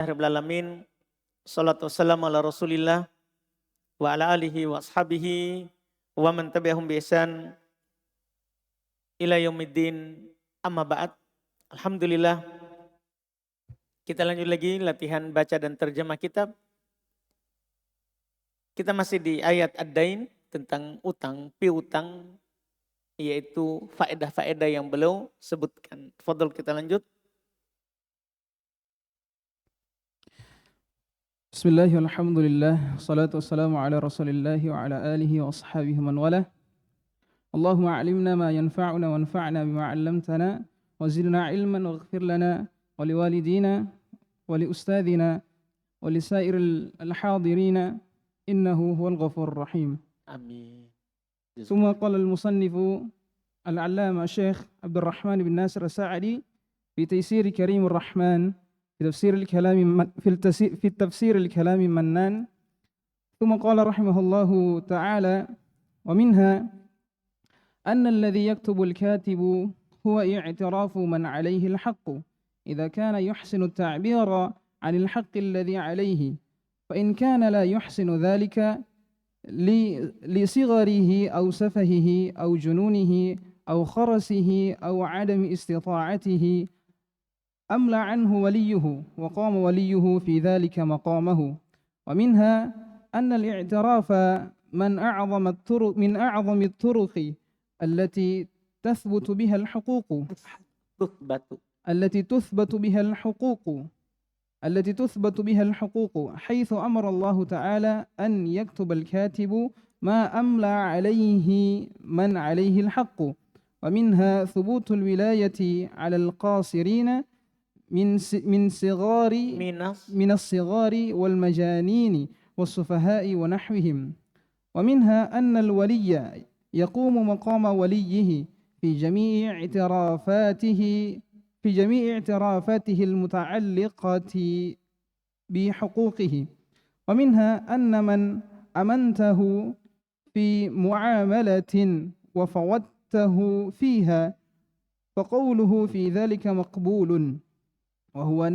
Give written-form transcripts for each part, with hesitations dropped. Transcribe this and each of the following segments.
Rabbil alamin. Salatu wassalamu ala Rasulillah wa ala alihi wa ashabihi wa man tabi'ahum bi ihsan ila yaumiddin. Amma ba'd. Alhamdulillah, kita lanjut lagi latihan baca dan terjemah kitab. Kita masih di ayat ad-dain tentang utang, piutang, yaitu faedah-faedah yang beliau sebutkan. Fadhol, kita lanjut. Bismillah, alhamdulillah, salatu wassalamu ala rasulillah wa ala alihi wa ashabihi man wala. Allahumma alimna ma yanfa'una wa anfa'na bima 'allamtana wa zidna ilman waghfir lana wa liwalidina wa li ustadina wa li sa'iril al-hadirina innahu huwal ghafurur rahim. Amin. ثم قال المصنف العلامة الشيخ عبد الرحمن بن ناصر الساعدي في تيسير كريم الرحمن في التفسير الكلام منان. ثم قال رحمه الله تعالى: ومنها أن الذي يكتب الكاتب هو اعتراف من عليه الحق إذا كان يحسن التعبير عن الحق الذي عليه، فإن كان لا يحسن ذلك لصغره أو سفهه أو جنونه أو خرسه أو عدم استطاعته أملى عنه وليه وقام وليه في ذلك مقامه. ومنها أن الاعتراف من أعظم الطرق التي تثبت بها الحقوق حيث أمر الله تعالى أن يكتب الكاتب ما أملى عليه من عليه الحق. ومنها ثبوت الولاية على القاصرين من الصغار والمجانين والسفهاء ونحوهم. ومنها أن الولي يقوم مقام وليه في جميع اعترافاته المتعلقة بحقوقه. ومنها أن من أمنته في معاملة وفوضته فيها فقوله في ذلك مقبول، وهو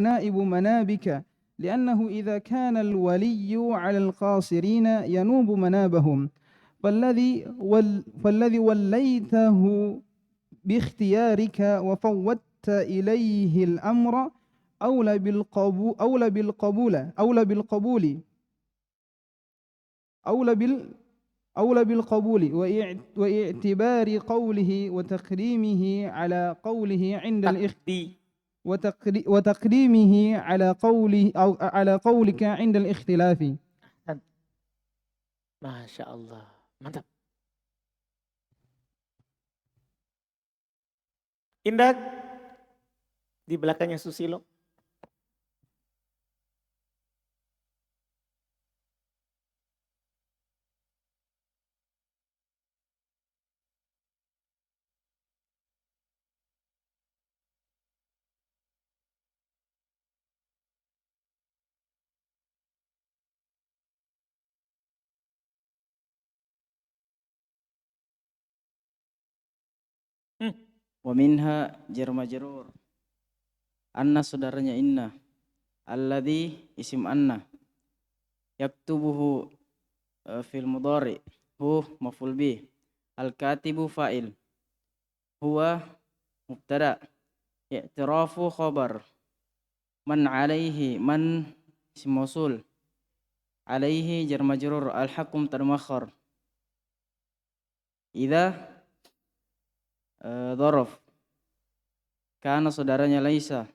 نائب منابك، لأنه إذا كان الولي على القاصرين ينوب منابهم، فالذي وليته باختيارك وفوضت إليه الأمر أولى بالقبول واعتبار قوله وتقديمه على قوله عند وتقديمه على قولك عند الاختلاف. Masya Allah, mantap. Indah di belakangnya Susilo. Waminha jar majrur anna saudaranya inna, alladhi isim anna, yaktubuhu fil mudhari hu maf'ul bih, al-katibu fa'il, huwa mubtada, i'tirafu khabar, man alaihi man isim mausul, alaihi jar majrur, al-hakum tarmakhar, idza dhorof karena saudaranya laisa,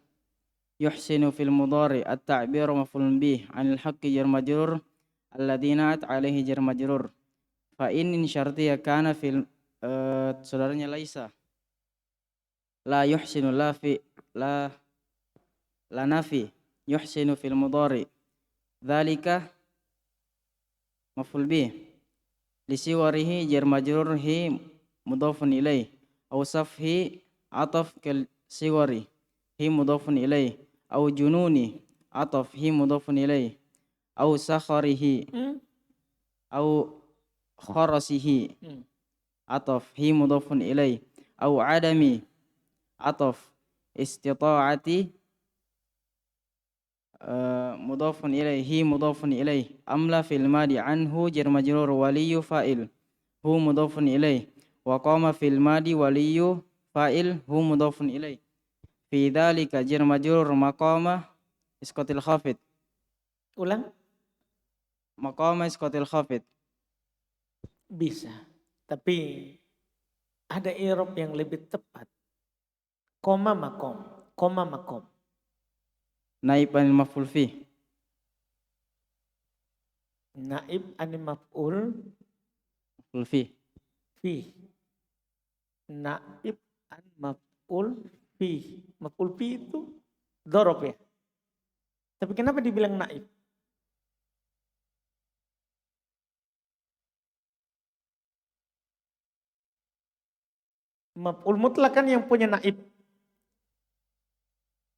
yuhsinu fil mudhari at-ta'bir maf'ulun bih, 'anil haqqi jar majrur, alladziina alaihi jar majrur, fa in syartiyya kana fil saudaranya laisa, la yuhsinu la nafi, yuhsinu fil mudhari, dzalika maf'ul bih, li siwarihi jar majrur hi mudhafun ilaih, aw safhi ataf kal siwari hi mudhafun ilaih, aw jununi ataf hi mudhafun ilaih, aw sakharihi aw kharasihi ataf hi mudhafun ilaih, aw adami ataf istita'ati مضاف إليه مضاف إليه أملا في الماضي عنه جر مجرور ولي فاعل هو مضاف إليه وقام في الماضي ولي فاعل هو مضاف إليه في ذلك جر مجرور مقام إسقاط الخافض Ulang. مقام إسقاط الخافض. Bisa. Tapi ada i'rab yang lebih tepat. Koma makom. Koma makom. نائب عن المفعول فيه. Naib ani maf'ul مفعول فيه. fih. Naib an maf'ul fih. Maf'ul fih itu dorob ya. Tapi kenapa dibilang naib? Maf'ul mutlak kan yang punya naib.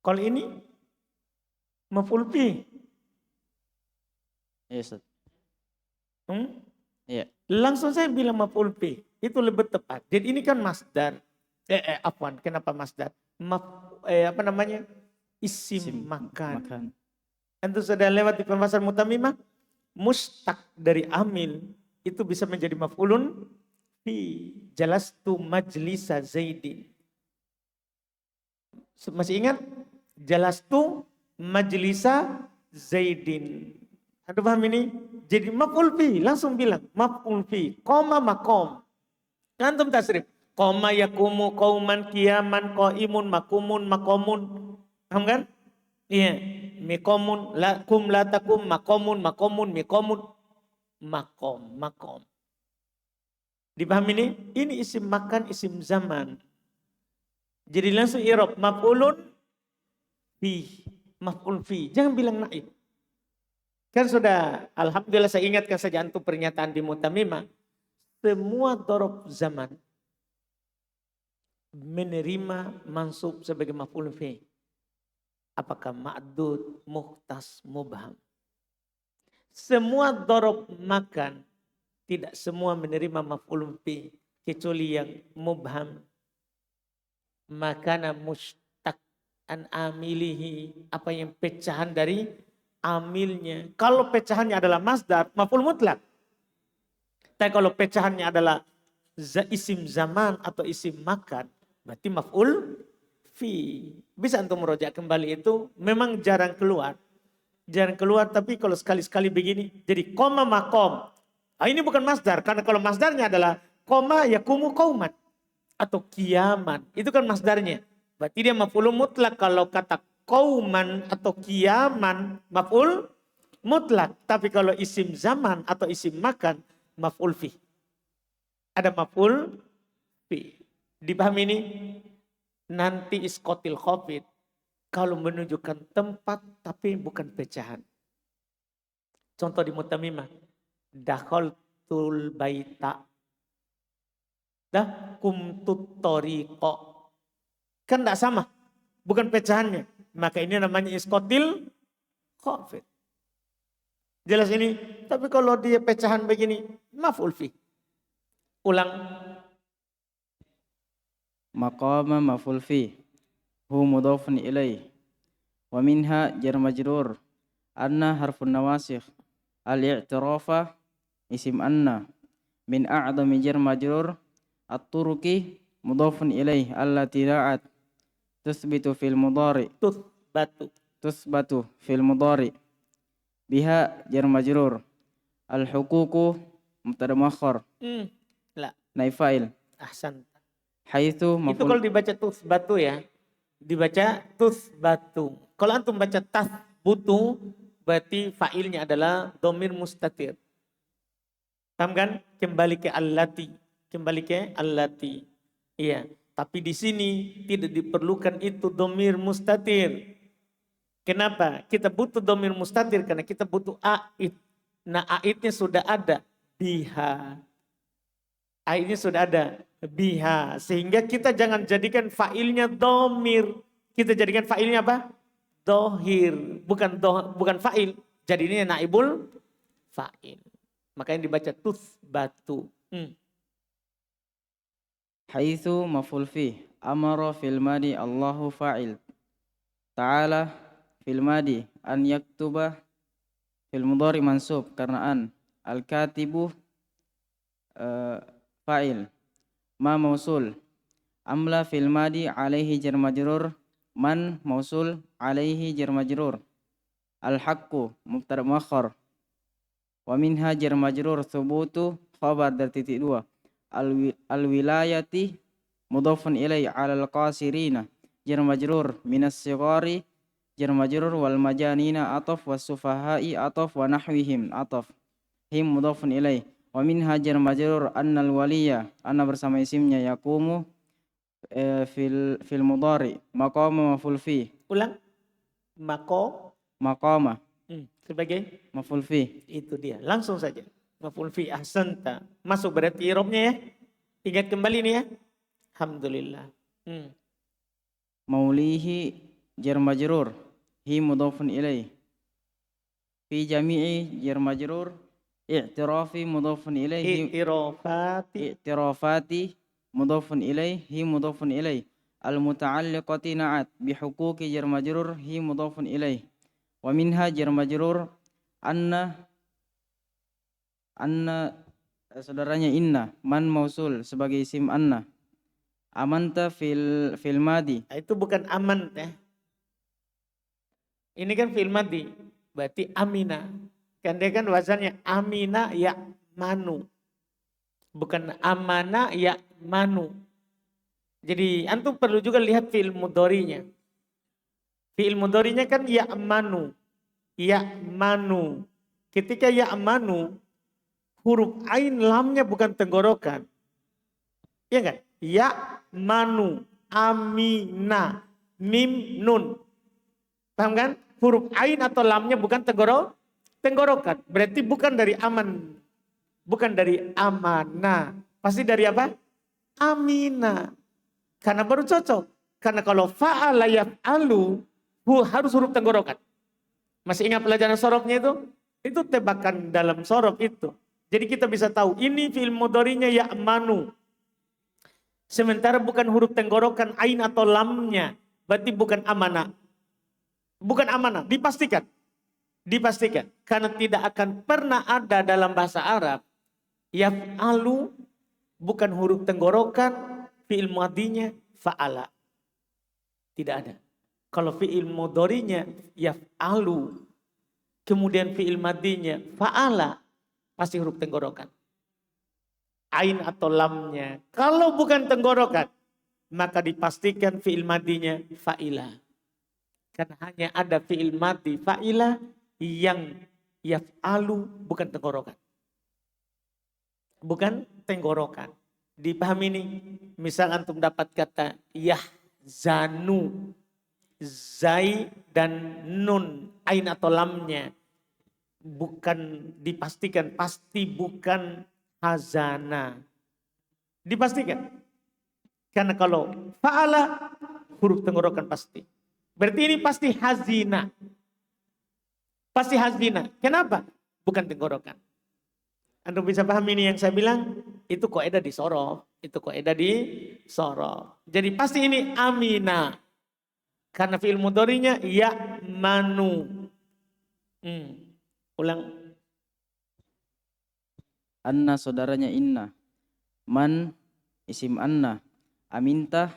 Kalau ini maf'ul fih. Iya Ustaz. Iya. Langsung saya bilang maf'ul fih. Itu lebih tepat. Jadi ini kan masdar. Afwan, kenapa masdar? Apa namanya? Isim makan. Itu sudah lewat di pembahasan mutamimah. Mustaq dari amil itu bisa menjadi maf'ulun fi. Jalastu majlisa Zaidin. Masih ingat? Jalastu majlisa Zaidin. Anda paham ini? Jadi maf'ul fi, langsung bilang maf'ul fi, koma makom. Antum tasrif. Koma yakumu kauman kiaman qaimun makumun makomun. Paham kan? Iya. Mikomun lakum latakum makomun makomun mikomun makom. Dipahami ini? Ini isim makan, isim zaman. Jadi langsung i'rab maf'ulun fi, maf'ul fi. Jangan bilang naib. Kan sudah, alhamdulillah saya ingatkan saja antum pernyataan di mutamimah. Semua dorob zaman menerima mansub sebagai maf'ul fi. Apakah ma'dud, mukhtas, mubham. Semua dorob makan tidak semua menerima maf'ul fi kecuali yang mubham. Makana mustaq an amilihi, apa yang pecahan dari amilnya. Kalau pecahannya adalah masdar, maf'ul mutlak. Tapi kalau pecahannya adalah isim zaman atau isim makan, berarti maf'ul fi. Bisa antum merojak kembali itu, memang jarang keluar. Jarang keluar, tapi kalau sekali-sekali begini, jadi koma makom. Ini bukan masdar, karena kalau masdarnya adalah koma yakumu kauman. Atau kiaman, itu kan masdarnya. Berarti dia maf'ul mutlak. Kalau kata kauman atau kiaman, maf'ul mutlak. Tapi kalau isim zaman atau isim makan, maf'ul fi. Ada maf'ul fi. Dipahami ini? Nanti iskotil khafid. Kalau menunjukkan tempat tapi bukan pecahan. Contoh di mutamimah. Dakhaltul baita. Kumtut toriqo. Kan tidak sama. Bukan pecahannya. Maka ini namanya iskotil khafid. Jelas ini? Tapi kalau dia pecahan begini, maf'ul fi. Ulang. Maqama maf'ul fi. Hu mudhafun ilaih. Wa minha jar majrur. Anna harfun nawasikh. Al-i'tirafa isim anna. Min a'dami jar majrur. At-turuki mudhafun ilaih. Allati ra'at. Tuthbitu fil mudhari. Tuthbatu fil mudhari. Biha jar majrur. Al-huququ mubtada muakhkhar. La. Naib fa'il. Ahsan. Haitsu Itu kalau dibaca tuthbatu ya. Dibaca tuthbatu. Kalau antum baca tathbutu, berarti fa'ilnya adalah domir mustatir. Paham kan? Kembali ke allati. Iya. Tapi di sini tidak diperlukan itu domir mustatir. Kenapa? Kita butuh domir mustatir karena kita butuh a'id. Nah a'idnya sudah ada. Biha. A'idnya sudah ada. Biha. Sehingga kita jangan jadikan fa'ilnya domir. Kita jadikan fa'ilnya apa? Dohir. Bukan fa'il. Jadi ini naibul fa'il. Makanya dibaca tuthbatu. Haitsu maf'ul fi. Amara fil madi Allahu fa'il. Ta'ala fil madi an yaktuba fil mudhari mansub karena an. Al-katibu fa'il. Ma mausul. Amla fil madi alaihi jar majrur. Man mausul alaihi jar majrur. Al-haqqu mubtada muakhar. Wa minha jar majrur thubutu khabar dari titik dua. Al-wilayati mudhafun ilai alal qasirina jar majrur minas sigari jar majrur wal majanina ataf was sufahai ataf wa nahwihim ataf. Him mudhafun ilai. Wa minha jar majrur annal waliya anna bersama isimnya yaqumu fil mudhari maqama maf'ul fi. Ulang. Maqama Sebagai maf'ul fi. itu dia. Langsung saja. Maf'ul fi ahsanta. Masuk berarti i'rabnya ya. Ingat kembali nih ya. Alhamdulillah. Maulihi jar majrur. Hi mudhafun ilai. Fi jami'i jar majrur. I'tirafi mudhafun ilaihi. I'tirafati mudhafun ilaihi mudhafun ilaihi. Al-muta'alliqati na'at bihuquqi jar majrur hi mudhafun ilaihi. Wa minha jar majrur anna saudaranya inna. Man mausul sebagai isim anna. Amanta fil madi. Itu bukan aman ya. Ini kan fil madi. Berarti amina. Kan dia kan wazannya amina ya manu. Bukan amana ya manu. Jadi antum perlu juga lihat fi'il mudhari'nya. Fi'il mudhari'nya kan ya manu. Ya manu. Ketika ya manu, huruf ain lamnya bukan tenggorokan. Iya kan? Ya manu, amina, mim nun. Paham kan? Huruf ain atau lamnya bukan tenggorokan. Berarti bukan dari aman. Bukan dari amana. Pasti dari apa? Amina. Karena baru cocok. Karena kalau fa'ala yaf'alu harus huruf tenggorokan. Masih ingat pelajaran sorofnya itu? Itu tebakan dalam sorof itu. Jadi kita bisa tahu ini fi'il mudhari'nya ya'manu. Sementara bukan huruf tenggorokan ain atau lamnya. Berarti bukan amanah. Bukan amanah, dipastikan. Dipastikan. Karena tidak akan pernah ada dalam bahasa Arab. Yaf'alu bukan huruf tenggorokan. Fi'il madinya fa'ala. Tidak ada. Kalau fi'il mudhari'nya yaf'alu. Kemudian fi'il madinya fa'ala. Pasti huruf tenggorokan. Ain atau lamnya. Kalau bukan tenggorokan. Maka dipastikan fi'il madinya fa'ila. Karena hanya ada fi'il madi fa'ila yang yaf'alu bukan tenggorokan. Bukan tenggorokan. Dipahami nih? Misal antum dapat kata yahzanu. Zai dan nun. Ain atau lamnya. Bukan dipastikan. Pasti bukan hazana. Dipastikan. Karena kalau fa'ala huruf tenggorokan pasti. Berarti ini pasti hazina. Pasti hazina. Kenapa? Bukan tenggorokan. Anda bisa paham ini yang saya bilang? Itu kaidah di sorof. Itu kaidah di sorof. Jadi pasti ini amina. Karena fi'il mudhari'nya ya'manu. Ulang. Anna saudaranya inna. Man isim anna. Aminta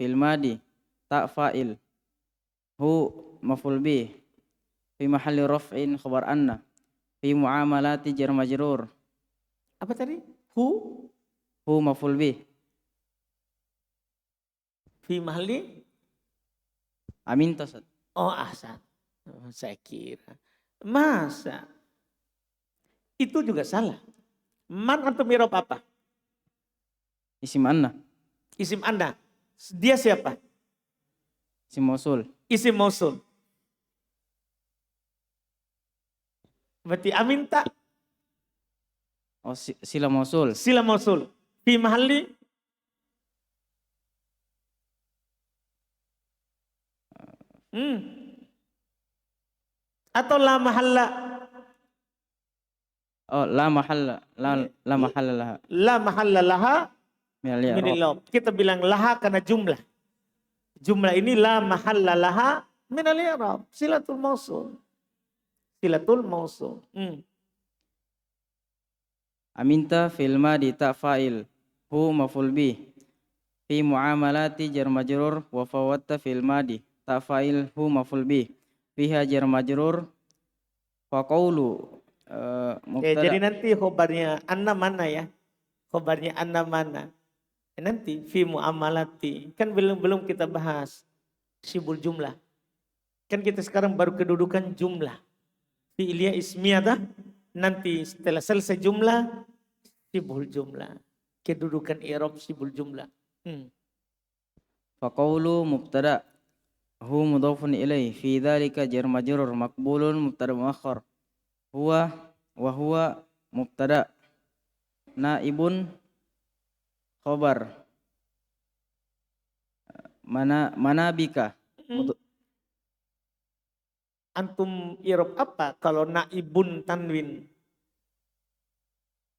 fil madi. Ta fa'il. Hu maf'ul bih. Fi mahalli raf'in khabar anna. Fi muamalati jar majrur. Apa tadi? Hu maf'ul bih. fi mahalli. Aminta. Oh ahsan. Saya kira. Masa? Itu juga salah. Man atau mirab apa? Isim anna. Isim anda. Dia siapa? Isim mausul. Isim mausul. Berarti aminta. Oh sila mausul. Sila mausul. Fi mahalli. Atau la mahalla. Oh la mahalla. La mahalla laha. La mahalla laha. Minal i'rab. Kita bilang laha karena jumlah. Jumlah ini la mahalla laha minal i'rab, silatul mausul. Silatul mausul. Aminta fil madi ta fa'il hu maf'ul bih fi muamalati jar majrur wa fawatta fil madi ta fa'il hu maf'ul bih fiha jar majrur fa qawlu Jadi mubtada nanti khobarnya anna mana ya? Khobarnya anna mana? Nanti fi muamalati. Kan belum kita bahas sibul jumlah. Kan kita sekarang baru kedudukan jumlah. Fi'liyah ismiyah dah. Nanti setelah selesai jumlah, sibul jumlah. Kedudukan i'rab sibul jumlah. fa qawlu mubtada hu mudhafun ilaih fi dzalika jar majrur maqbulun mubtada muakhar huwa wa huwa mubtada naibun khabar manabika Antum i'rab apa kalau naibun tanwin?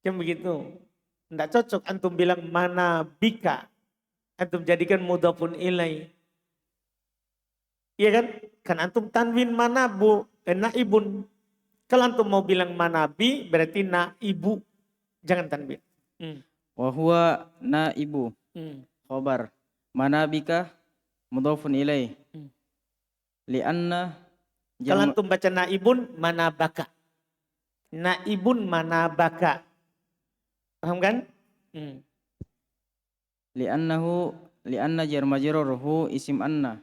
Kan begitu. Enggak cocok antum bilang mana bika. Antum jadikan mudhafun ilai. Iya kan? Kan antum tanwin manabu, naibun. Kalau antum mau bilang manabi berarti naibu. Jangan tanwin. wa huwa naibu khabar manabika mudhafun ilaih lianna Kalau antum baca naibun manabaka. Naibun manabaka. Paham kan? lianna jar majrur hu isim anna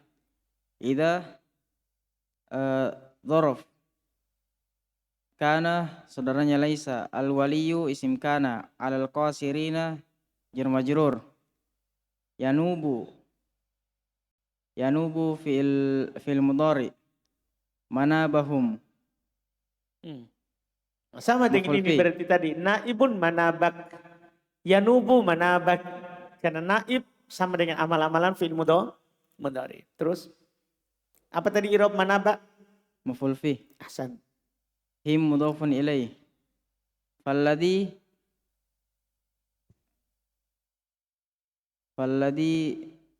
idza dzaraf kana saudaranya laisa al waliyu isim kana alal qasirina jar majrur yanubu fil mudhari manabahum Sama dengan ini berarti tadi. Naibun manabak. Yanubu manabak. Karena naib sama dengan amal-amalan fi'il mudhari. Terus. Apa tadi i'rab manabak? maf'ul fi Ahsan. him mudhafun ilaih falladhi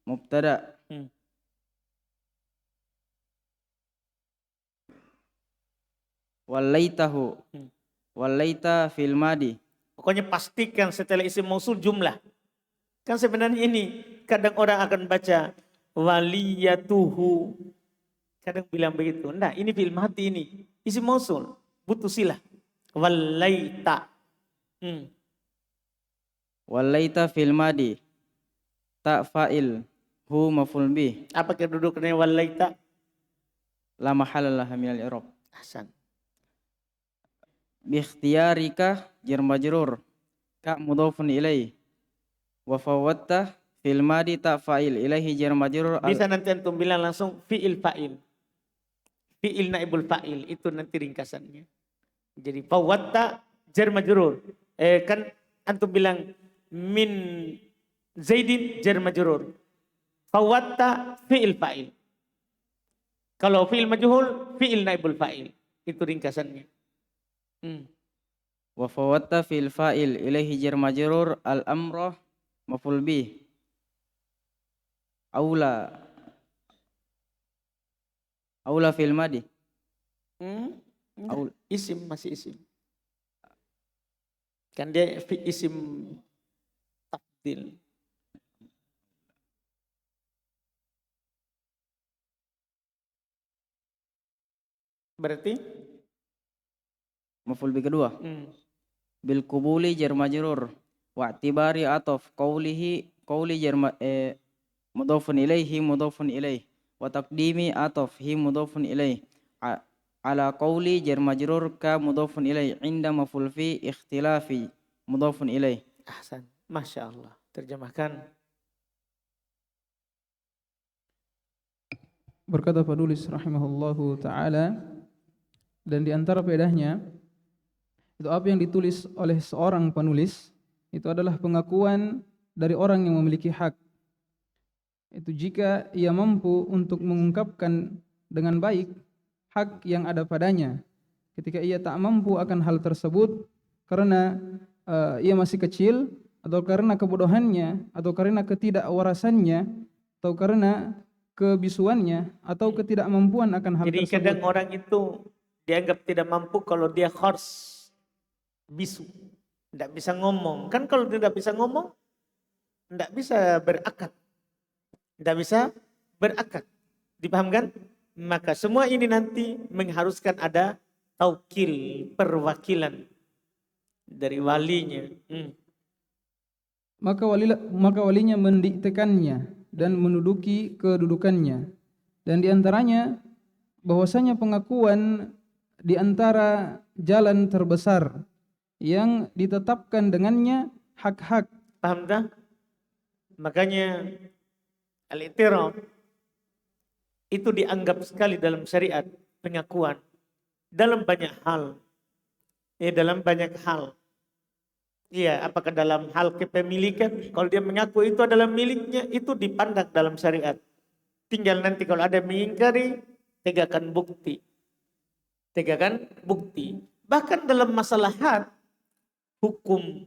mubtada wallaita fil madi. Pokoknya pastikan setelah isim mausul jumlah. Kan sebenarnya ini kadang orang akan baca waliyatuhu. Kadang bilang begitu. Nah, ini fi'il mati ini. Isim mausul. Butuh silah. Wallaita. Wallaita fil madi. Ta fa'il hu maf'ul bih. Apa kedudukannya wallaita? La mahalla laha minal i'rab. Ahsan. Bi ikhtiyarika jar majrur ka mudhafun ilaih wa fawatta fil madi ta fa'il ilaihi jar majrur bisa nanti antum bilang langsung fi'il fa'il, fi'il naibul fa'il, itu nanti ringkasannya. Jadi fawatta jar majrur, kan antum bilang min zaidin jar majrur, fawatta fi'il fa'il. Kalau fi'il majhul fi'il naibul fa'il, itu ringkasannya. Wa fawatta fil fa'il ilaihi jar majrur al amra maf'ul bih aula fil madi. Isim, masih isim. Kan dia isim tafdil. Berarti maf'ul bih kedua. Bil qubuli jar majrur wa i'tibari ataf qawli jar mudhafun ilaihi mudhafun ilaih wa taqdimi ataf hi mudhafun ilaih ala qawli jar majrur ka mudhafun ilaih inda maf'ul fi ikhtilafi mudhafun ilaih. Ahsan, Masya Allah. Terjemahkan. Berkata penulis rahimahullahu ta'ala, dan di antara bedanya itu apa yang ditulis oleh seorang penulis itu adalah pengakuan dari orang yang memiliki hak. Itu jika ia mampu untuk mengungkapkan dengan baik hak yang ada padanya. Ketika ia tak mampu akan hal tersebut karena ia masih kecil, atau karena kebodohannya, atau karena ketidakwarasannya, atau karena kebisuannya atau ketidakmampuan akan hal Jadi tersebut. kadang orang itu dianggap tidak mampu kalau dia hoarse, bisu, tidak bisa ngomong. Kan kalau tidak bisa ngomong, tidak bisa berakad. Tidak bisa berakad. Dipahamkan? Maka semua ini nanti mengharuskan ada taukil, perwakilan dari walinya. Maka walinya mendiktekannya dan menduduki kedudukannya. Dan diantaranya bahwasanya pengakuan di antara jalan terbesar yang ditetapkan dengannya hak-hak. Paham tak? Makanya al-i'tiraf itu dianggap sekali dalam syariat pengakuan dalam banyak hal. Dalam banyak hal. Iya, apakah dalam hal kepemilikan? Kalau dia mengaku itu adalah miliknya, itu dipandang dalam syariat. Tinggal nanti kalau ada mengingkari, tegakkan bukti. Tegakkan bukti. Bahkan dalam masalah had, hukum,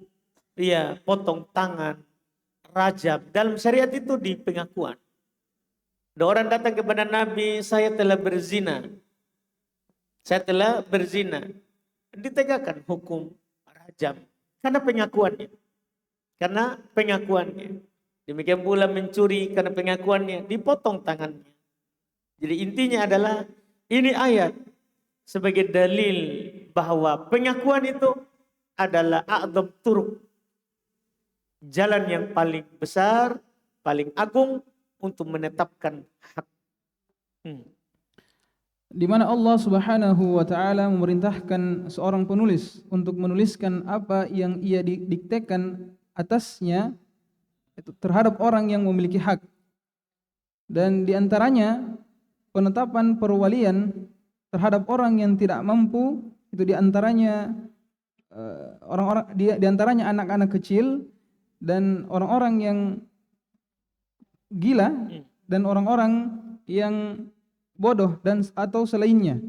potong tangan, rajam. Dalam syariat itu di pengakuan. Ada orang datang kepada Nabi, saya telah berzina. Saya telah berzina. Ditegakkan hukum rajam. Karena pengakuannya. Karena pengakuannya. Demikian pula mencuri karena pengakuannya. Dipotong tangannya. Jadi intinya adalah ini ayat sebagai dalil bahwa pengakuan itu adalah a'dzam turuq. Jalan yang paling besar, paling agung untuk menetapkan hak. Di mana Allah Subhanahu wa taala memerintahkan seorang penulis untuk menuliskan apa yang ia didiktekan atasnya itu terhadap orang yang memiliki hak. Dan di antaranya penetapan perwalian terhadap orang yang tidak mampu, itu di antaranya orang-orang di antaranya anak-anak kecil dan orang-orang yang gila dan orang-orang yang bodoh dan atau selainnya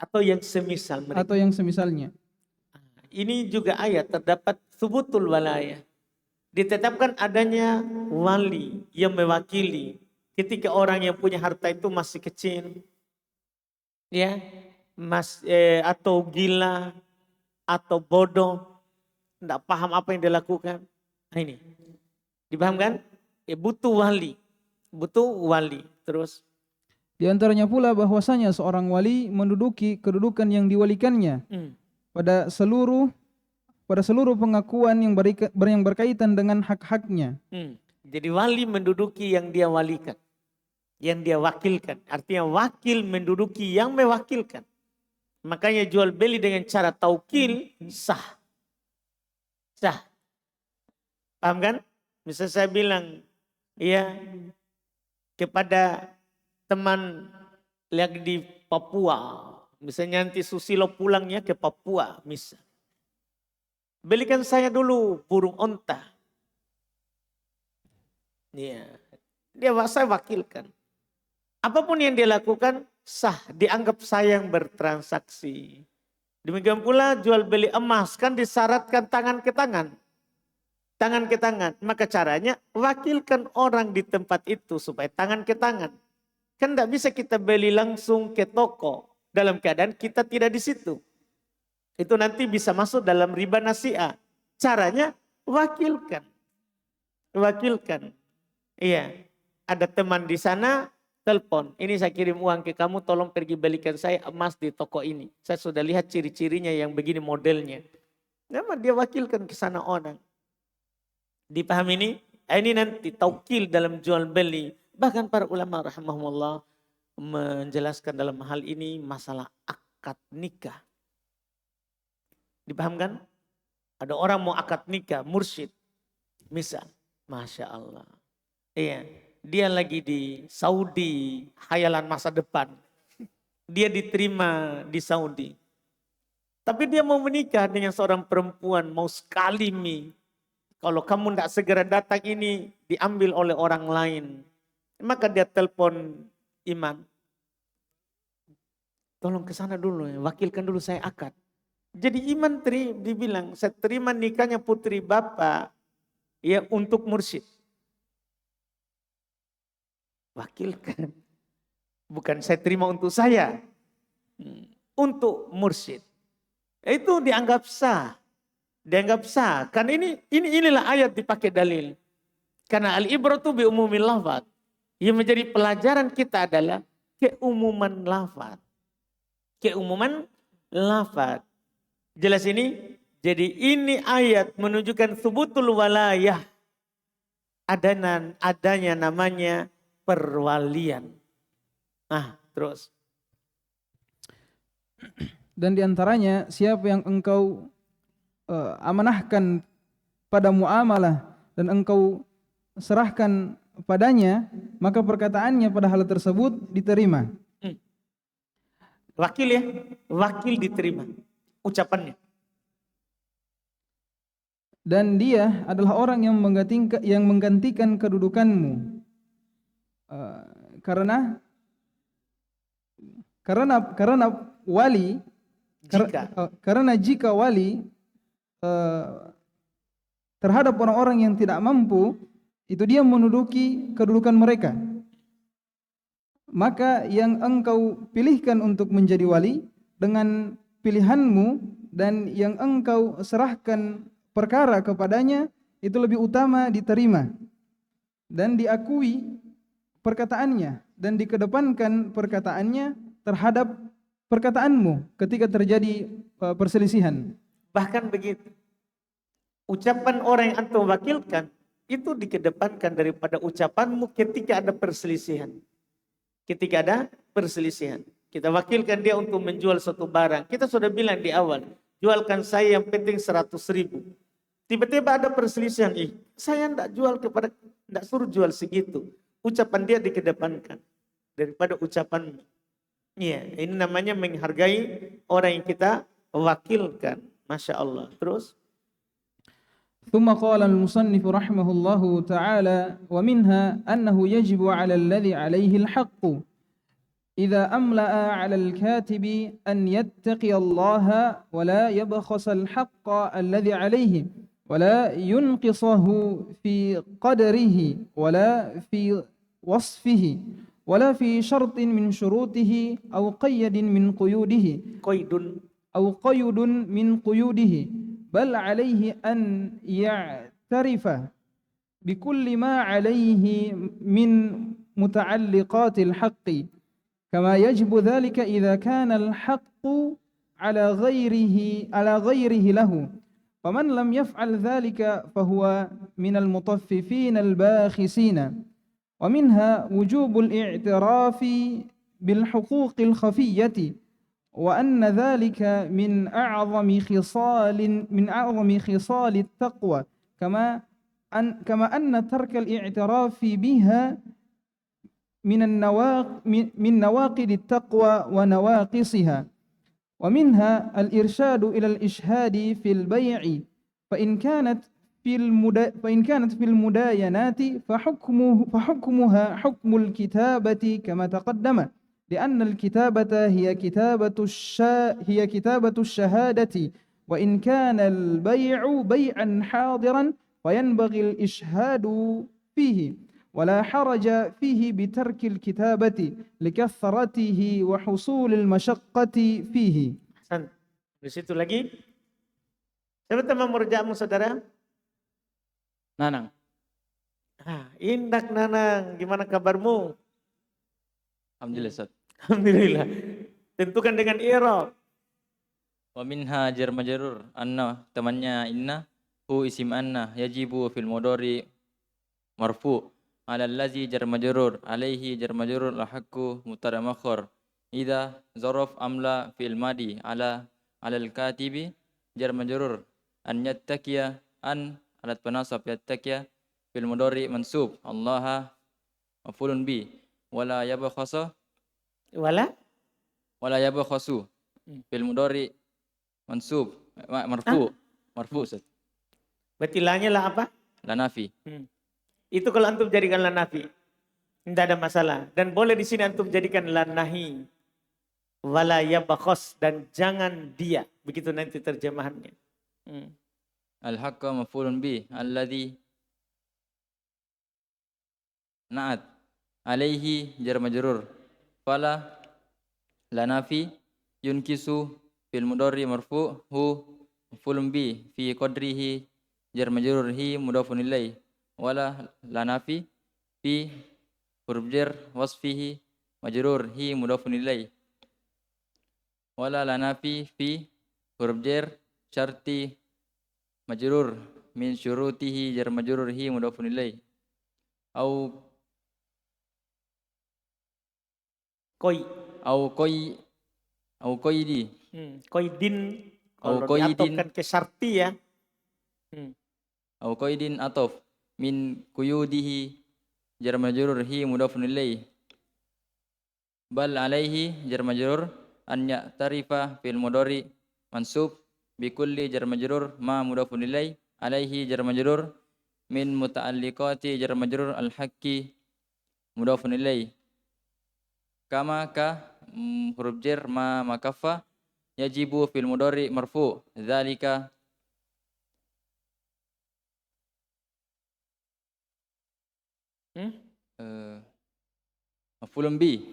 Atau yang semisal mereka. atau yang semisalnya. Ini juga ayat terdapat subutul walaya. Ditetapkan adanya wali yang mewakili ketika orang yang punya harta itu masih kecil. Atau gila atau bodoh, tidak paham apa yang dilakukan. Nah ini dipahamkan? Butuh wali. Terus Di antaranya pula bahwasanya seorang wali menduduki kedudukan yang diwalikannya pada seluruh pengakuan yang berkaitan dengan hak-haknya. Jadi wali menduduki yang dia walikan, yang dia wakilkan. Artinya wakil menduduki yang mewakilkan. Makanya jual beli dengan cara taukil sah. Paham kan? Misal saya bilang kepada teman lagi di Papua, misalnya nanti Susilo pulangnya ke Papua, misal. Belikan saya dulu burung onta. Saya wakilkan. Apapun yang dia lakukan sah, dianggap saya yang bertransaksi. Demikian pula jual beli emas kan disyaratkan tangan ke tangan. Tangan ke tangan. Maka caranya wakilkan orang di tempat itu supaya tangan ke tangan. Kan tidak bisa kita beli langsung ke toko dalam keadaan kita tidak di situ. Itu nanti bisa masuk dalam riba nasi'ah. Caranya wakilkan. Ada teman di sana, telepon. Ini saya kirim uang ke kamu, tolong pergi belikan saya emas di toko ini. Saya sudah lihat ciri-cirinya yang begini modelnya. Memang dia wakilkan ke sana orang. Dipahami ini? Ini nanti taukil dalam jual beli. Bahkan para ulama rahimahumullah menjelaskan dalam hal ini masalah akad nikah. Dipahamkan? Ada orang mau akad nikah, mursyid. Misal, Masya Allah. Dia lagi di Saudi, hayalan masa depan. Dia diterima di Saudi. Tapi dia mau menikah dengan seorang perempuan, mau sekali mi. Kalau kamu tidak segera datang ini diambil oleh orang lain. Maka dia telepon imam. Tolong ke sana dulu ya, wakilkan dulu saya akad. Jadi imam dibilang, saya terima nikahnya putri bapak untuk mursyid. wakilkan. Bukan saya terima untuk saya. Untuk mursyid. Itu dianggap sah. Dianggap sah. Karena inilah ayat dipakai dalil. Karena al-ibratu bi umumil lafaz. Yang menjadi pelajaran kita adalah keumuman lafaz. Keumuman lafaz. Jelas ini? Jadi ini ayat menunjukkan subutul walayah. Adanya namanya perwalian. Terus. Dan diantaranya siapa yang engkau amanahkan pada muamalah dan engkau serahkan padanya, maka perkataannya pada hal tersebut diterima. Wakil ya, wakil diterima ucapannya. Dan dia adalah orang yang menggantikan kedudukanmu. Karena wali, karena jika wali terhadap orang-orang yang tidak mampu, itu dia menduduki kedudukan mereka. Maka yang engkau pilihkan untuk menjadi wali dengan pilihanmu dan yang engkau serahkan perkara kepadanya itu lebih utama diterima dan diakui perkataannya dan dikedepankan perkataannya terhadap perkataanmu ketika terjadi perselisihan. Bahkan begitu. Ucapan orang yang antum wakilkan itu dikedepankan daripada ucapanmu ketika ada perselisihan. Ketika ada perselisihan. Kita wakilkan dia untuk menjual suatu barang. Kita sudah bilang di awal, jualkan saya yang penting 100.000. Tiba-tiba ada perselisihan. Saya tidak suruh jual segitu. Ucapan dia dikedepankan daripada ucapanmu. Iya, ini namanya menghargai orang yang kita wakilkan. Masya Allah. Terus. ثم قال المصنف رحمه الله تعالى ومنها أنه يجب على الذي عليه الحق إذا أملأ على الكاتب أن يتقي الله ولا يبخس الحق الذي عليه ولا ينقصه في قدره ولا في وصفه ولا في شرط من شروطه أو قيد من قيوده بل عليه أن يعترف بكل ما عليه من متعلقات الحق كما يجب ذلك إذا كان الحق على غيره له فمن لم يفعل ذلك فهو من المطففين الباخسين ومنها وجوب الاعتراف بالحقوق الخفية وأن ذلك من أعظم خصال التقوى كما أن ترك الاعتراف بها من نواقض التقوى ونواقصها ومنها الإرشاد إلى الإشهاد في البيع فإن كانت في المداينات فحكمها حكم الكتابة كما تقدم لأن الكتابة هي كتابة الشهادة وإن كان البيع بيعا حاضرا فينبغي الإشهاد فيه ولا حرج فيه بترك الكتابة لكثرته وحصول المشقة فيه. Di situ lagi. Siapa teman murjamu saudara? Nanang. Indak Nanang, gimana kabarmu? Alhamdulillah Ustaz. Alhamdulillah. Tentukan dengan i'rab. Wa minha jar majrur anna temannya inna hu isim anna yajibu fil mudhari marfu ala allazi jar majrur alaihi jar majrur lahaqqu mubtada makhur idza zaraf amla fil madi ala al katibi jar majrur an yattaqiya an alat panasab yattaqiya fil mudhari mansub Allah maf'ulun bi wala yabkhasa wala yabkhasu fil mudhari mansub marfu Ustaz. Berarti lanya lah apa? La nafi. Itu kalau antum jadikan la nafi, tidak ada masalah. Dan boleh di sini antum jadikan la nahi, wala yabkhas dan jangan dia. Begitu nanti terjemahannya. Al-haqqa maf'ulun bi alladhi na'at alaihi jar majrur. Fala lanafi yunkisu fil mudhari marfu hu maf'ulun bi fi qadrihi jar majrur hi mudhafun ilaih. Wala lanafi fi huruf jar wasfihi majrur hi mudhafun ilaih. Wala lanafi fi huruf jar syarti majrur min syurutihi jar majrur hi mudhafun ilaih. Au Koi. au koi au koidi Koidin. Au Kalau koidin. diatofkan ke syarti ya. au qaidin atof min quyudihi jar majrur hi mudhafun ilaih. Bal alaihi jar majrur an ya'tarifa fil mudhari mansub bi kulli jar majrur ma mudhafun ilaih. Alaihi jar majrur min muta'alliqati jar majrur al haqqi mudhafun ilaih. Kama ka huruf jar ma makaffa yajibu fil mudhari marfu. Dzalika maf'ulun bi.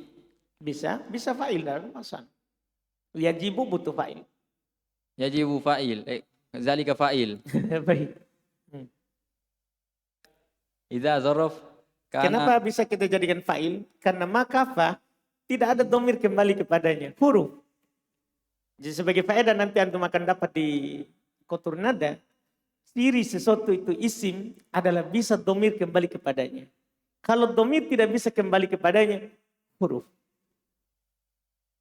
Bisa fa'il dalam masan. Yajibu butuh fa'il. Yajibu fa'il. Zalika fa'il. Baik. Idza zaraf Kenapa bisa kita jadikan fa'il? Karena makafa tidak ada domir kembali kepadanya. Huruf. Jadi sebagai faedah nanti antum akan dapat di kotur nada. Ciri sesuatu itu isim adalah bisa domir kembali kepadanya. Kalau domir tidak bisa kembali kepadanya, huruf.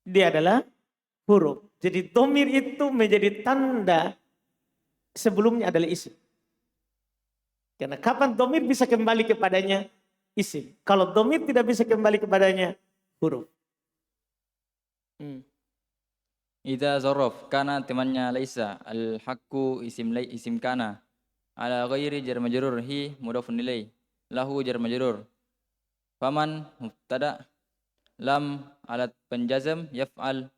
Dia adalah huruf. Jadi domir itu menjadi tanda sebelumnya adalah isim. Karena kapan domir bisa kembali kepadanya? Isim. Kalau domir tidak bisa kembali kepadanya, huruf. Idza zaraf kana temannya laisa al haqqu isim kana ala ghairi jar majrur hi mudhafun ilaih lahu jar majrur. Faman mubtada lam alat penjazam yaf'al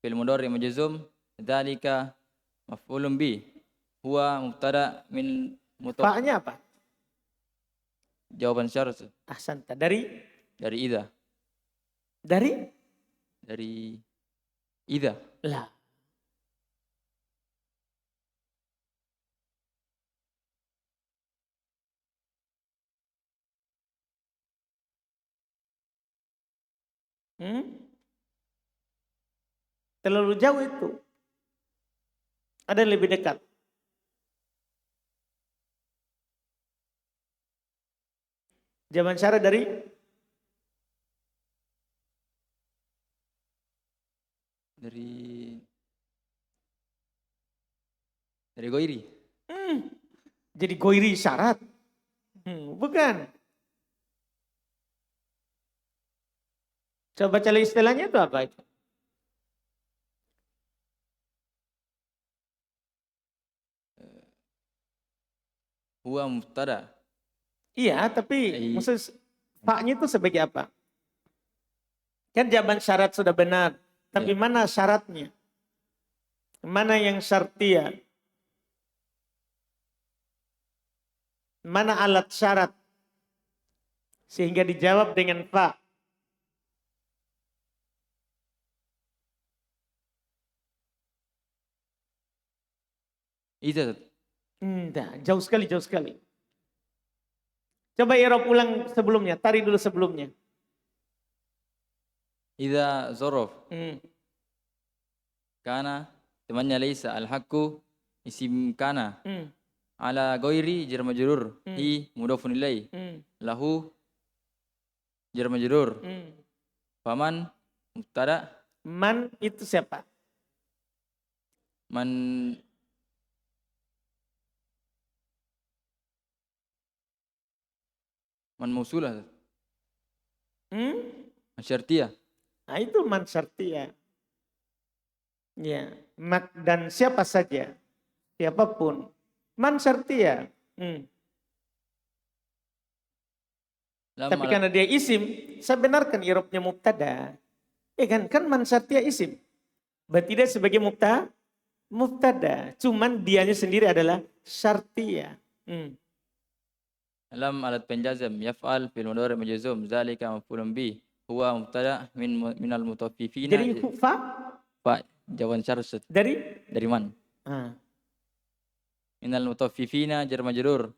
fil mudhari majzum dzalika maf'ulun bi huwa mubtada min Fa-nya apa? jawaban syarat Ahsanta. Dari idza idza lah. Terlalu jauh itu. Ada yang lebih dekat. Jawaban syarat dari ghairi. Jadi goiri syarat. Bukan. Coba cari istilahnya itu apa itu? Huwa mubtada. Iya, tapi maksud fa-nya itu sebagai apa? Kan jawaban syarat sudah benar, tapi mana syaratnya? Mana yang syartia? Mana alat syarat? Sehingga dijawab dengan fa. Idza Jauh sekali, jauh sekali. Coba i'rab ulang sebelumnya, tarik dulu sebelumnya. idza zaraf kana temannya laisa al haqqu isim kana ala ghairi jar majrur hi mudhafun ilaih lahu jar majrur. Faman mubtada. Man itu siapa? Man mausulah. Syartiyah. Nah itu man syartiyah. Ya, dan siapa saja, siapapun, man syartiyah. Tapi karena dia isim, saya benarkan i'rabnya mubtada. Kan man syartiyah isim. Berarti dia sebagai mubtada. Cuman dianya sendiri adalah syartiyah. lam alat penjazam yaf'al fil mudhari majzum zalika maf'ulun bi huwa mubtada minal mutaffifina. Jadi fa Pak jawaban syarat dari man. Ah. Minal mutaffifina jar majrur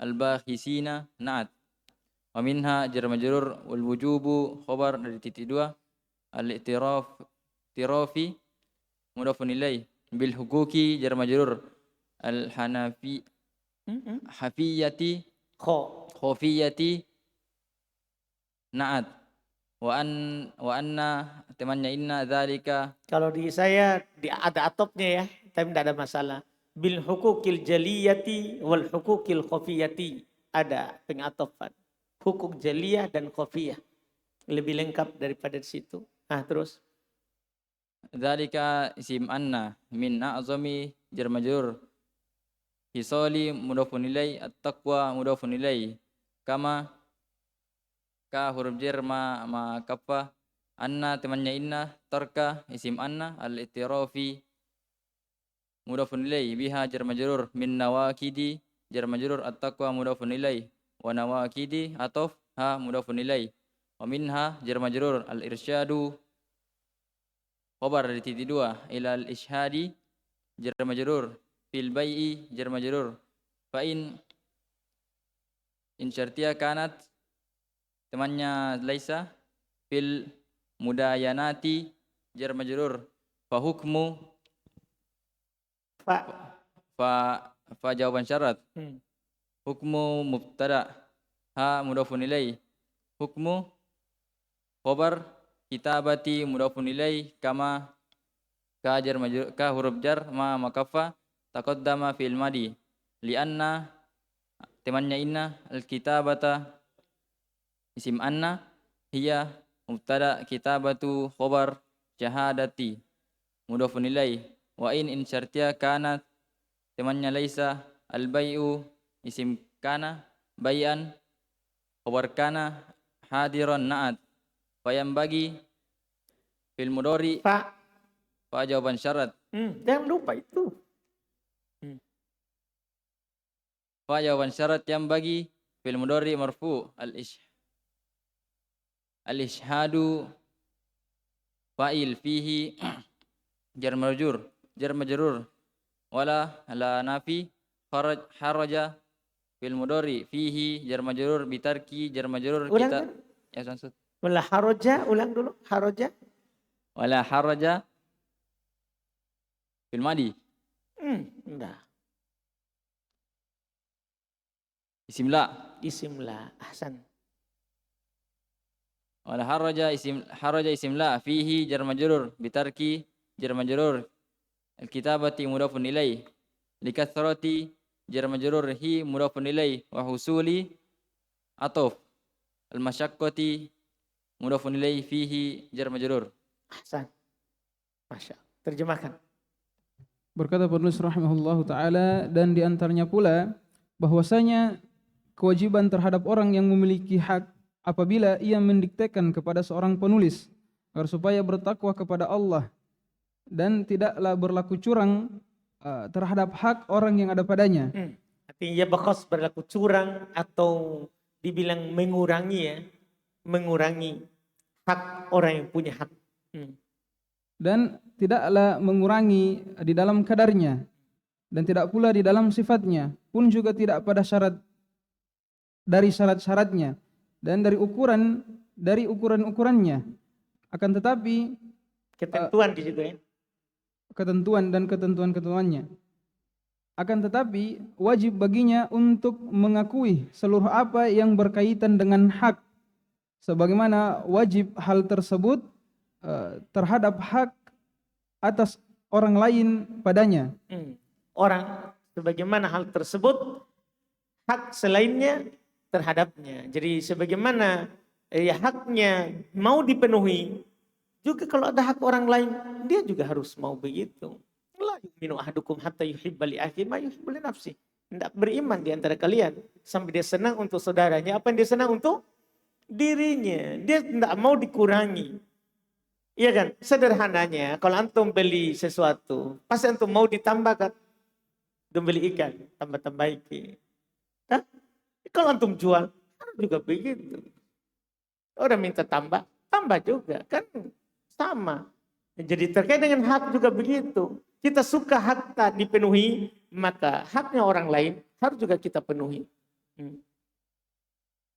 al bakhisina na'at wa minha jar majrur wal wujubu khabar dari titik dua al i'tirafi mudhafun ilaih bil huquqi jar majrur al hanafi hafiyati khafiyati na'at wa anna temannya inna dzalika. Kalau di saya ada atopnya ya, tapi tidak ada masalah. Bil hukukil jaliyati wal hukukil khafiyati, ada pengatofan. Hukuk jaliyah dan khafiyah. Lebih lengkap daripada di situ. Nah, terus Dzalika isim anna min a'zami jar majrur hisali mudhafun ilai at-taqwa mudhafun ilai kama ka huruf jar ma kaffa anna temannya inna tarka isim anna al-i'tirafi mudhafun ilai biha jar majrur min nawakidi jar majrur at-taqwa mudhafun ilai wa nawakidi ataf ha mudhafun ilai wa minha jar majrur al-irsyadu khabar dari titik dua ilal ishadi jar majrur fil bai'i jar majrur fa in syartiyah kanat temannya laisa fil mudayanati jar majrur fa hukmu fa jawaban syarat hukmu mubtada ha mudhafun ilai hukmu khabar kitabati mudhafun ilai kama ka jar majrur ka huruf jar ma makaffa taqaddama fil madi lianna temannya inna al kitabata isim anna hiya mubtada kitabatu khabar syahadati mudhafun ilai wa in syartiyah kanat temannya laisa al bai'u isim kana bai'an khabar kana hadiran na'at Fayam bagi fil mudhari fa jawaban syarat. Jangan lupa itu. Fa jawaban syarat yang bagi fil mudhari marfu al ishhadu fa'il fihi jar majrur wala la nafi haraja fil mudhari fihi jar majrur bitarki jar majrur kita ya sansut. Wala haraja, ulang dulu. Haraja. Wala haraja fil madi. Enggak. Isim la. Isim la. Ahsan. Wala haraja isim la fihi jar majrur bitarki jar majrur al kitabati mudhafun ilai likathrati jar majrur hi mudhafun ilai wa husuli ataf al masyaqqati mudhafun ilaihi fihi jar majrur. Ahsan. Masya. Terjemahkan. Berkata penulis rahimahullahu taala, dan di antaranya pula bahwasanya kewajiban terhadap orang yang memiliki hak apabila ia mendiktekan kepada seorang penulis agar supaya bertakwa kepada Allah dan tidaklah berlaku curang terhadap hak orang yang ada padanya. Artinya ia bakas berlaku curang atau dibilang mengurangi ya. Mengurangi hak orang yang punya hak. Dan tidaklah mengurangi di dalam kadarnya dan tidak pula di dalam sifatnya pun juga tidak pada syarat-syaratnya dan dari ukuran-ukurannya. Akan tetapi ketentuan di situ ya. Ketentuan dan ketentuan-ketentuannya. Akan tetapi wajib baginya untuk mengakui seluruh apa yang berkaitan dengan hak, sebagaimana wajib hal tersebut terhadap hak atas orang lain padanya. Orang sebagaimana hal tersebut hak selainnya terhadapnya. Jadi sebagaimana haknya mau dipenuhi, juga kalau ada hak orang lain dia juga harus mau begitu. La yu'minu ahadukum hatta yuhibba li akhihi ma yuhibbu li nafsihi. Tidak beriman di antara kalian sampai dia senang untuk saudaranya apa yang dia senang untuk dirinya. Dia tidak mau dikurangi. Iya kan? Sederhananya kalau antum beli sesuatu, pasti antum mau ditambahkan. Antum beli ikan, tambah-tambah ikan. Nah, Kalau antum jual, harus juga begitu. Orang minta tambah, tambah juga. Kan sama. Jadi terkait dengan hak juga begitu. Kita suka hak tak dipenuhi, maka haknya orang lain harus juga kita penuhi.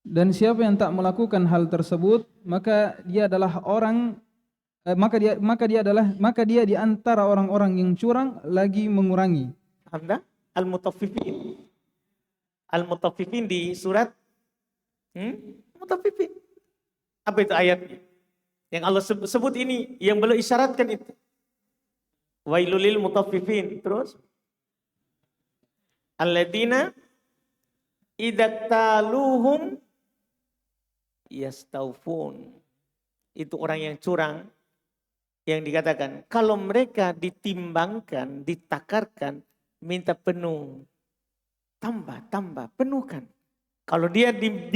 Dan siapa yang tak melakukan hal tersebut, maka dia adalah orang maka dia di antara orang-orang yang curang lagi mengurangi. Anda Al-Mutaffifin. Al-Mutaffifin di surat Mutaffifin. Apa itu ayatnya? Yang Allah sebut ini, yang belum isyaratkan itu. Wailulil mutaffifin. Terus alladzina idaktaluhum yastaufun. Itu orang yang curang, yang dikatakan kalau mereka ditimbangkan, ditakarkan, minta penuh. Tambah, penuhkan. Kalau dia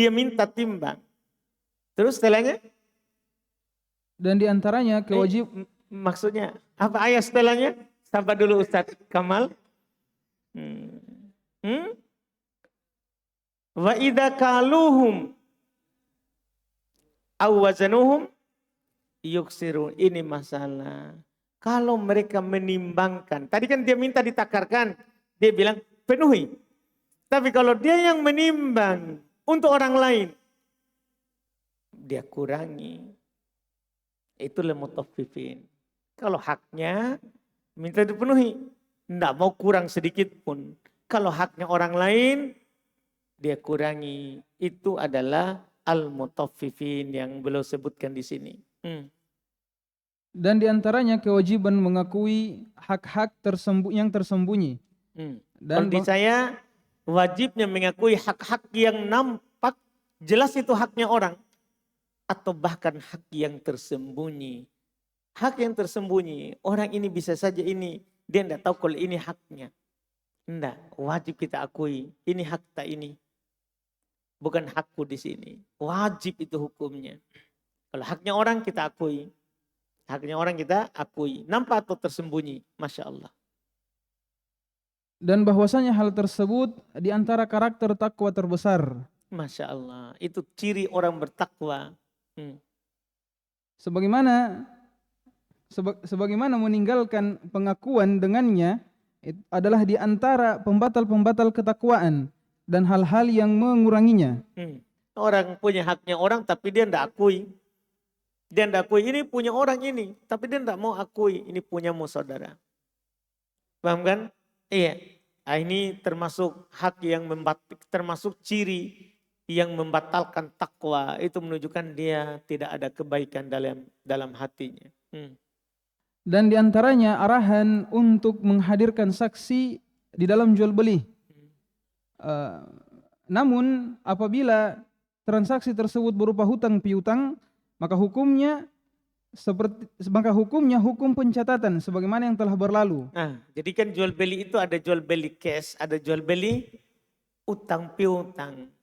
minta timbang. Terus setelahnya? Dan di antaranya kewajiban Maksudnya apa ayat setelahnya? Sabar dulu Ustaz Kamal. Wa idza kaluhum aw wazanuhum yuksirun. Ini masalah. Kalau mereka menimbangkan, tadi kan dia minta ditakarkan, dia bilang penuhi. Tapi kalau dia yang menimbang untuk orang lain, dia kurangi. Itulah mutaffifin. Kalau haknya minta dipenuhi, tidak mau kurang sedikit pun. Kalau haknya orang lain, dia kurangi. Itu adalah al-mutaffifin yang beliau sebutkan di sini. Dan di antaranya kewajiban mengakui hak-hak yang tersembunyi. Dan di saya wajibnya mengakui hak-hak yang nampak jelas itu haknya orang. Atau bahkan hak yang tersembunyi. Hak yang tersembunyi, orang ini bisa saja ini, dia tidak tahu kalau ini haknya. Tidak, wajib kita akui, ini hak tak ini. Bukan hakku di sini. Wajib itu hukumnya. Kalau haknya orang kita akui. Haknya orang kita akui. Nampak atau tersembunyi, Masya Allah. Dan bahwasanya hal tersebut di antara karakter takwa terbesar. Masya Allah, itu ciri orang bertakwa. Sebagaimana meninggalkan pengakuan dengannya adalah di antara pembatal-pembatal ketakwaan dan hal-hal yang menguranginya. Orang punya haknya orang tapi dia tidak akui. Dia tidak akui ini punya orang ini, tapi dia tidak mau akui ini punyamu saudara. Paham kan? Iya. Ini termasuk hak yang termasuk ciri yang membatalkan takwa, itu menunjukkan dia tidak ada kebaikan dalam hatinya. Dan diantaranya arahan untuk menghadirkan saksi di dalam jual beli. Namun apabila transaksi tersebut berupa hutang piutang, maka hukumnya hukum pencatatan sebagaimana yang telah berlalu. Jadi kan jual beli itu ada jual beli cash, ada jual beli utang piutang.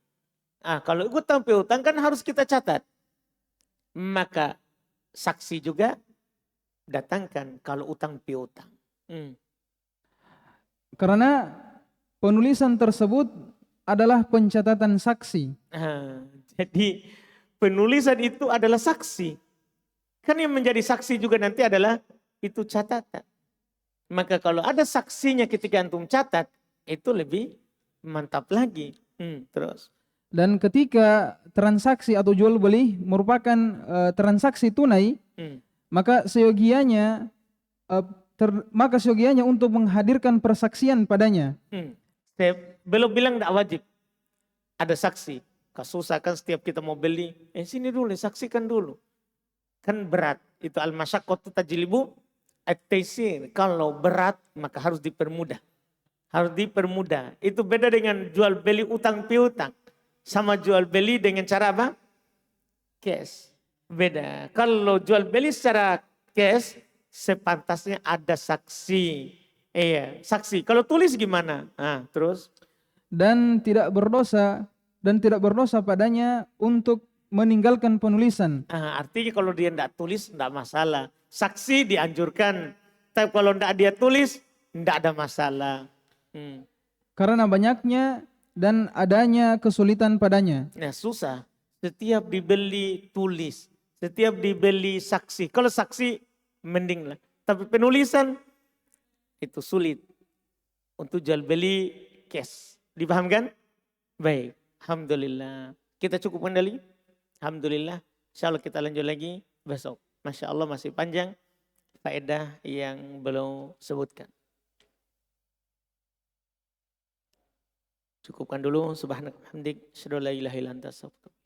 Kalau utang piutang kan harus kita catat. Maka saksi juga datangkan kalau utang piutang. Karena penulisan tersebut adalah pencatatan saksi. Jadi penulisan itu adalah saksi. Kan yang menjadi saksi juga nanti adalah itu catatan. Maka kalau ada saksinya ketika antum catat, itu lebih mantap lagi. Terus. Dan ketika transaksi atau jual beli merupakan transaksi tunai, maka seyogianya untuk menghadirkan persaksian padanya. Saya belum bilang tidak wajib. Ada saksi. Susah kan setiap kita mau beli, sini dulu, saksikan dulu. Kan berat. Itu al-masyaqqatu tajlibu at-taysir. Kalau berat maka harus dipermudah. Harus dipermudah. Itu beda dengan jual beli utang piutang. Sama jual beli dengan cara apa? Cash. Beda. Kalau jual beli secara cash, sepantasnya ada saksi. Saksi. Kalau tulis gimana? Terus? Dan tidak berdosa padanya untuk meninggalkan penulisan. Artinya kalau dia tidak tulis, tidak masalah. Saksi dianjurkan. Tapi kalau tidak dia tulis, tidak ada masalah. Karena banyaknya dan adanya kesulitan padanya. Nah susah. Setiap dibeli tulis. Setiap dibeli saksi. Kalau saksi mending lah. Tapi penulisan itu sulit. Untuk jual beli cash. Dipahamkan? Baik. Alhamdulillah. Kita cukupkan dali. Alhamdulillah. Insya Allah kita lanjut lagi besok. Masya Allah masih panjang faedah yang belum sebutkan. Cukupkan dulu. Subhanallah. Hamdik. Asyhadu an la ilaha illa anta astaghfiruka.